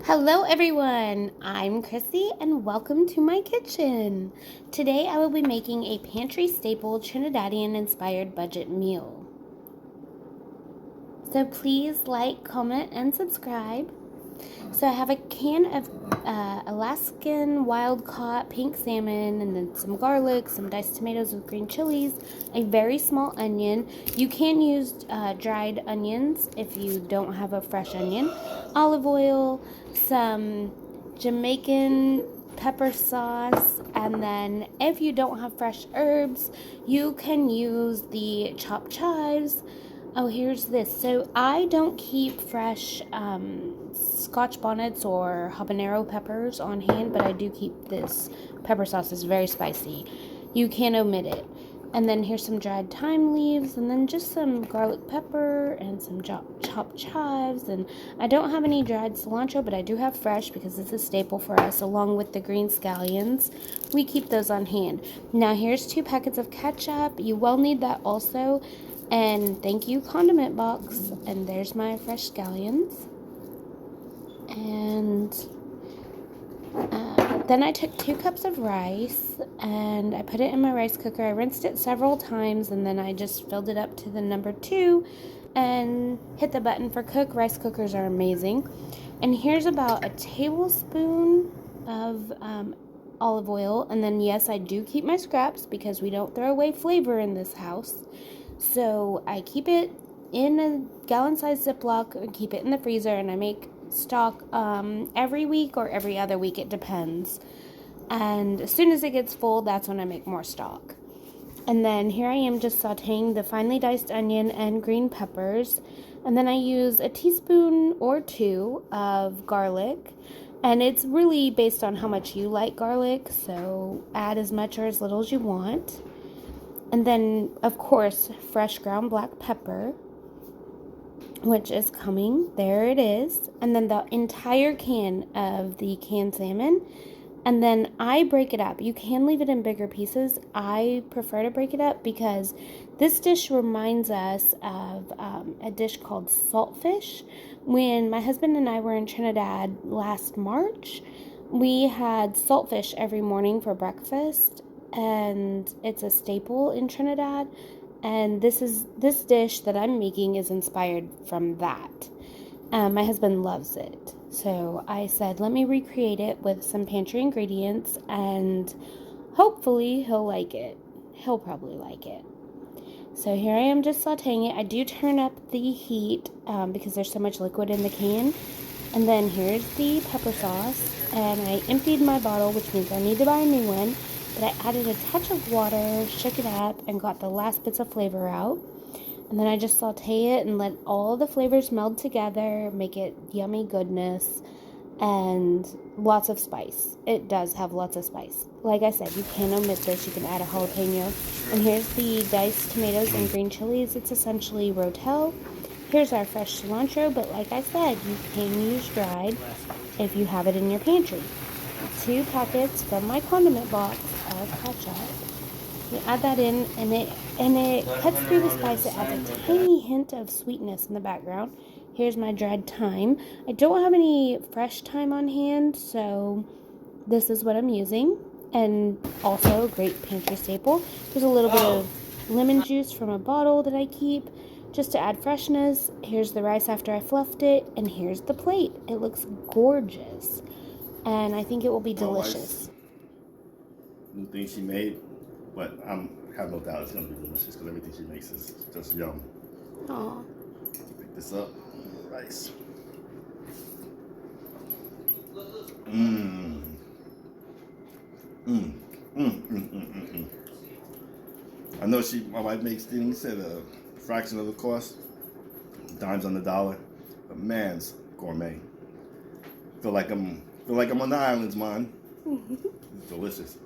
Hello everyone, I'm Chrissy and welcome to my kitchen. Today I will be making a pantry staple Trinidadian inspired budget meal. So please like, comment, and subscribe. So I have a can of Alaskan wild-caught pink salmon, and then some garlic, some diced tomatoes with green chilies, a very small onion. You can use dried onions if you don't have a fresh onion. Olive oil, some Jamaican pepper sauce, and then if you don't have fresh herbs, you can use the chopped chives. Oh, here's this. So I don't keep fresh Scotch bonnets or habanero peppers on hand, but I do keep this pepper sauce. It's very spicy. You can omit it. And then here's some dried thyme leaves, and then just some garlic pepper and some chopped chives. And I don't have any dried cilantro, but I do have fresh because it's a staple for us, along with the green scallions. We keep those on hand. Now here's 2 packets of ketchup. You will need that also. And thank you, condiment box. And there's my fresh scallions. And then I took 2 cups of rice and I put it in my rice cooker. I rinsed it several times and then I just filled it up to the number 2 and hit the button for cook. Rice cookers are amazing. And here's about a tablespoon of olive oil. And then yes, I do keep my scraps because we don't throw away flavor in this house. So I keep it in a gallon-sized Ziploc and keep it in the freezer, and I make stock every week or every other week. It depends. And as soon as it gets full, that's when I make more stock. And then here I am just sauteing the finely diced onion and green peppers. And then I use a teaspoon or 2 of garlic. And it's really based on how much you like garlic, so add as much or as little as you want. And then, of course, fresh ground black pepper, which is coming. There it is. And then the entire can of the canned salmon. And then I break it up. You can leave it in bigger pieces. I prefer to break it up because this dish reminds us of a dish called saltfish. When my husband and I were in Trinidad last March, we had saltfish every morning for breakfast. And it's a staple in Trinidad, and this dish that I'm making is inspired from that. My husband loves it, so I said let me recreate it with some pantry ingredients, and hopefully he'll like it. He'll probably like it. So here I am just sauteing it. I do turn up the heat because there's so much liquid in the can. And then here's the pepper sauce, and I emptied my bottle, which means I need to buy a new one. But I added a touch of water, shook it up, and got the last bits of flavor out. And then I just saute it and let all the flavors meld together, make it yummy goodness, and lots of spice. It does have lots of spice. Like I said, you can omit this. You can add a jalapeno. And here's the diced tomatoes and green chilies. It's essentially rotel. Here's our fresh cilantro, but like I said, you can use dried if you have it in your pantry. 2 packets from my condiment box of ketchup. You add that in, and it cuts through the spice. It adds a tiny hint of sweetness in the background. Here's my dried thyme. I don't have any fresh thyme on hand, so this is what I'm using. And also a great pantry staple. There's a little bit of lemon juice from a bottle that I keep just to add freshness. Here's the rice after I fluffed it, and here's the plate. It looks gorgeous. And I think it will be delicious. New thing she made, but I have no doubt it's gonna be delicious because everything she makes is just yum. Aww. Pick this up, rice. Mmm. Mmm. Mmm. Mmm. I know my wife makes things at a fraction of the cost, dimes on the dollar, but man's gourmet. Feel like I'm on the islands, man. It's delicious.